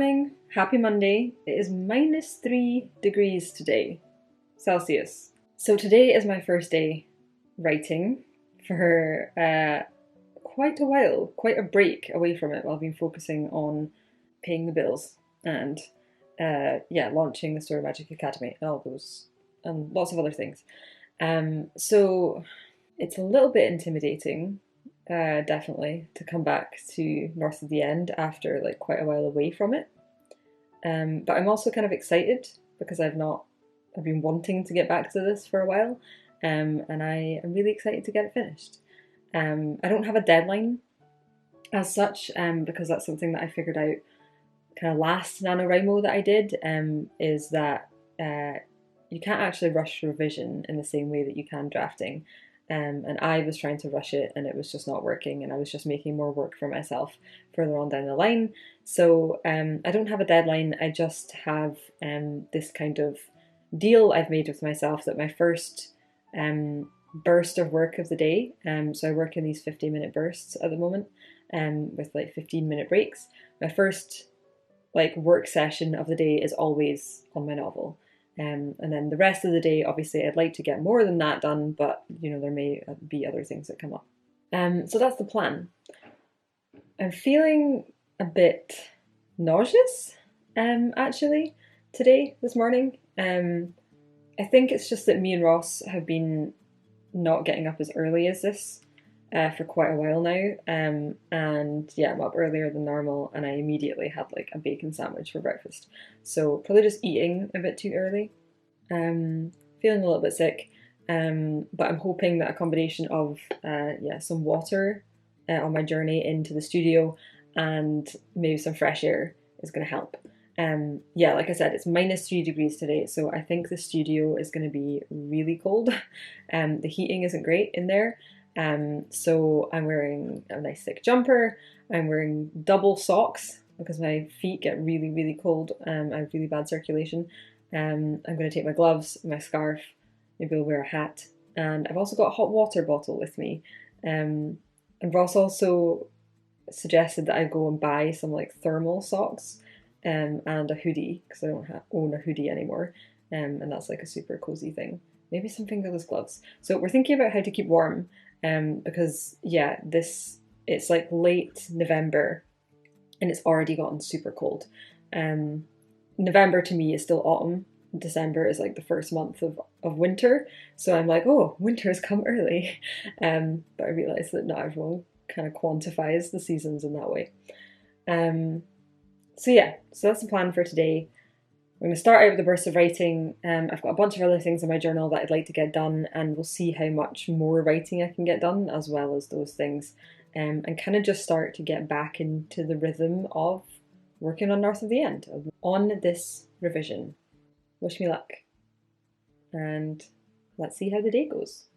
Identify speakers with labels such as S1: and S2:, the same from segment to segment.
S1: morning, happy Monday. It is -3 degrees today, Celsius. So today is my first day writing for quite a while, quite a break away from it while I've been focusing on paying the bills and launching the Story Magic Academy and all those and lots of other things. So it's a little bit intimidating, definitely, to come back to North of the End after like quite a while away from it. But I'm also kind of excited because I've been wanting to get back to this for a while, and I am really excited to get it finished. I don't have a deadline as such, because that's something that I figured out kind of last NaNoWriMo that I did, is that you can't actually rush revision in the same way that you can drafting. And I was trying to rush it and it was just not working, and I was just making more work for myself further on down the line. So I don't have a deadline, I just have this kind of deal I've made with myself that my first burst of work of the day, so I work in these 50-minute bursts at the moment, with like 15-minute breaks. My first like work session of the day is always on my novel. And then the rest of the day, obviously, I'd like to get more than that done, but there may be other things that come up. So that's the plan. I'm feeling a bit nauseous, actually, this morning. I think it's just that me and Ross have been not getting up as early as this for quite a while now. And yeah, I'm up earlier than normal, and I immediately had like a bacon sandwich for breakfast. So probably just eating a bit too early. Feeling a little bit sick, but I'm hoping that a combination of some water on my journey into the studio and maybe some fresh air is going to help. Like I said, it's -3 degrees today, so I think the studio is going to be really cold. The heating isn't great in there. So I'm wearing a nice thick jumper. I'm wearing double socks because my feet get really, really cold. I have really bad circulation. I'm going to take my gloves, my scarf, maybe I'll wear a hat. And I've also got a hot water bottle with me. And Ross also suggested that I go and buy some like thermal socks and a hoodie, because I don't own a hoodie anymore. And that's like a super cozy thing. Maybe some fingerless gloves. So we're thinking about how to keep warm. Because it's like late November and it's already gotten super cold. November to me is still autumn. December is like the first month of winter. So I'm like, oh, winter's come early. But I realise that not everyone kind of quantifies the seasons in that way. So that's the plan for today. I'm going to start out with a burst of writing. I've got a bunch of other things in my journal that I'd like to get done, and we'll see how much more writing I can get done as well as those things, and kind of just start to get back into the rhythm of working on North of the End, on this revision. Wish me luck, and let's see how the day goes.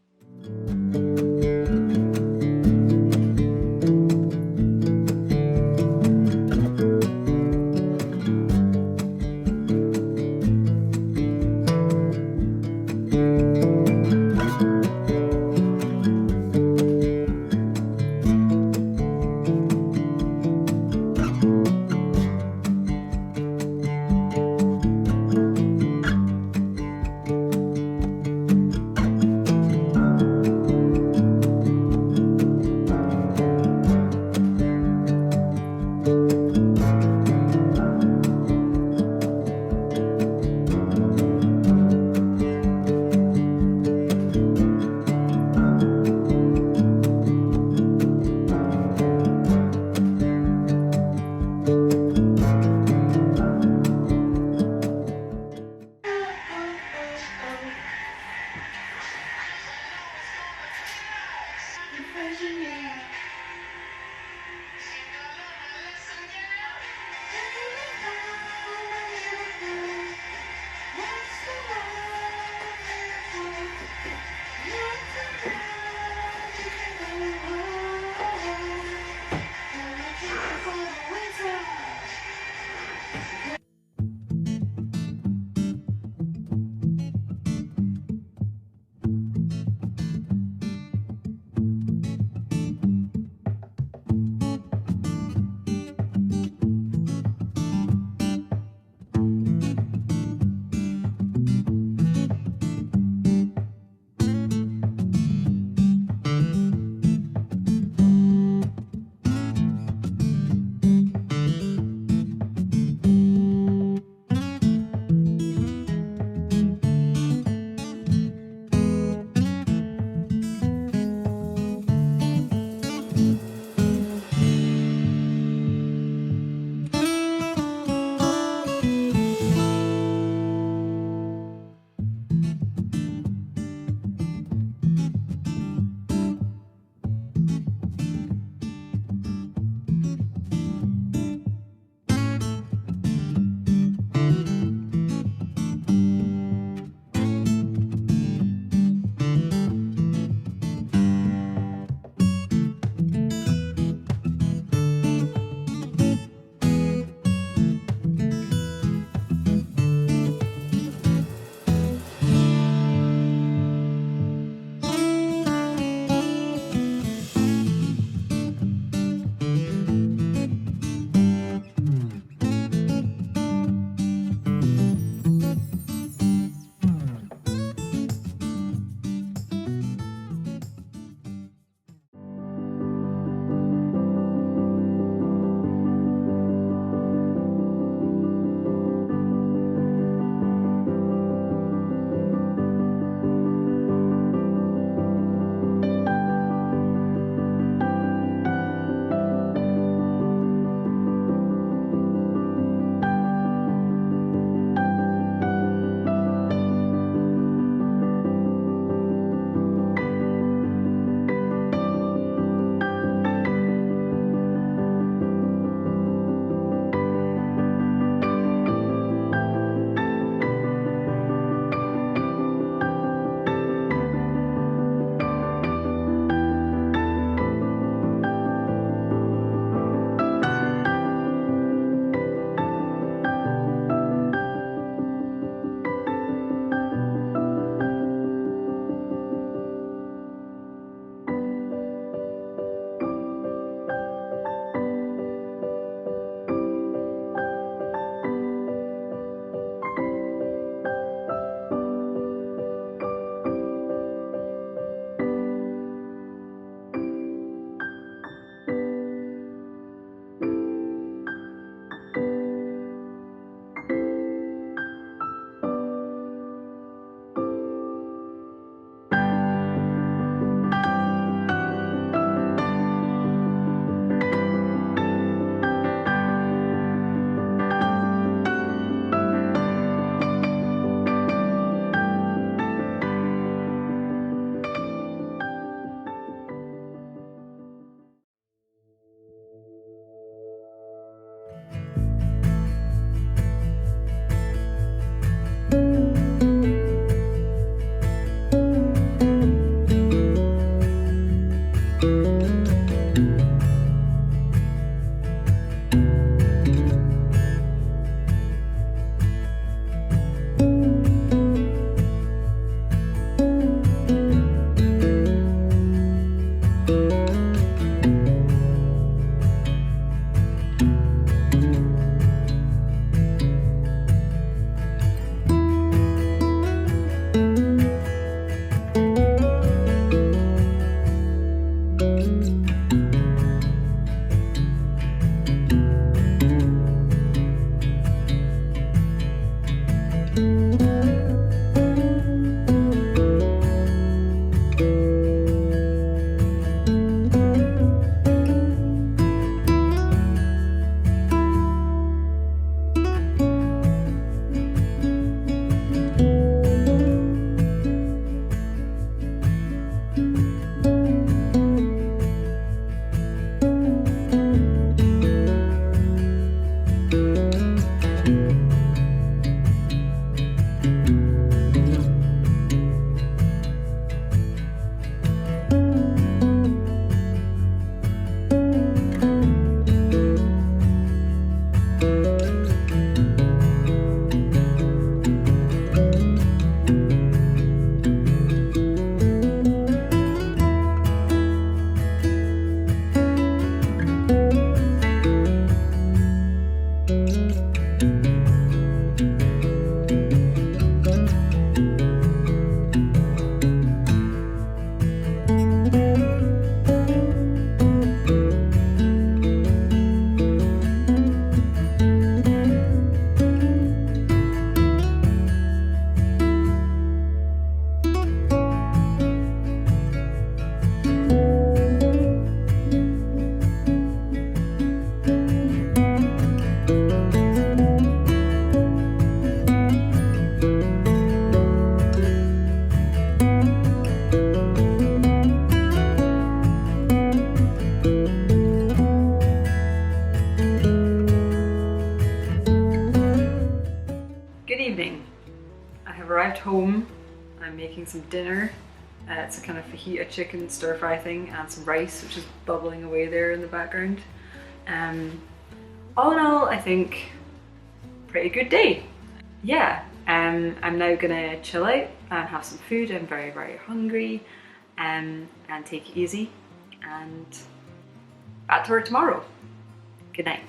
S1: Arrived home. I'm making some dinner. It's a kind of fajita chicken stir fry thing and some rice, which is bubbling away there in the background. All in all, I think pretty good day. Yeah, I'm now gonna chill out and have some food. I'm very, very hungry, and take it easy. And back to work tomorrow. Good night.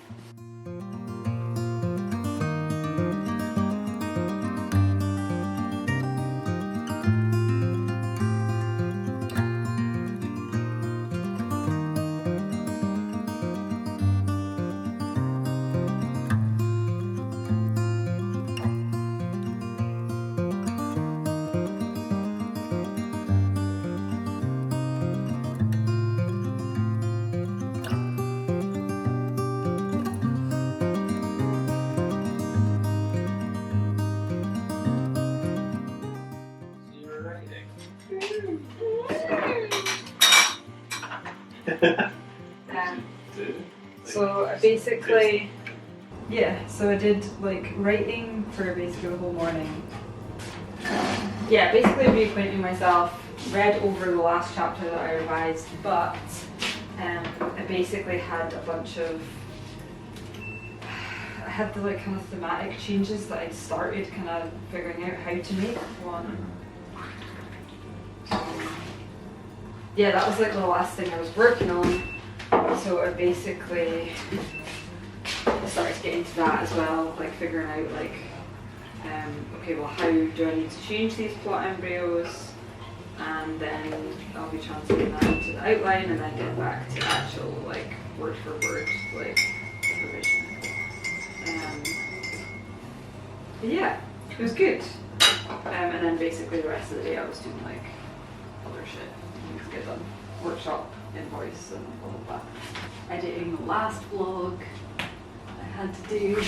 S1: So I basically, so I did like writing for basically the whole morning. Basically reacquainting myself, read over the last chapter that I revised, but I basically had a bunch of, I had the like kind of thematic changes that I started kind of figuring out how to make one. That was like the last thing I was working on. So I basically started to get into that as well, like figuring out like, okay, well how do I need to change these plot embryos, and then I'll be translating that into the outline and then get back to actual like word for word like revision. It was good. And then basically the rest of the day I was doing like other shit, things to get done, workshop, invoice and all of that. Editing the last vlog I had to do.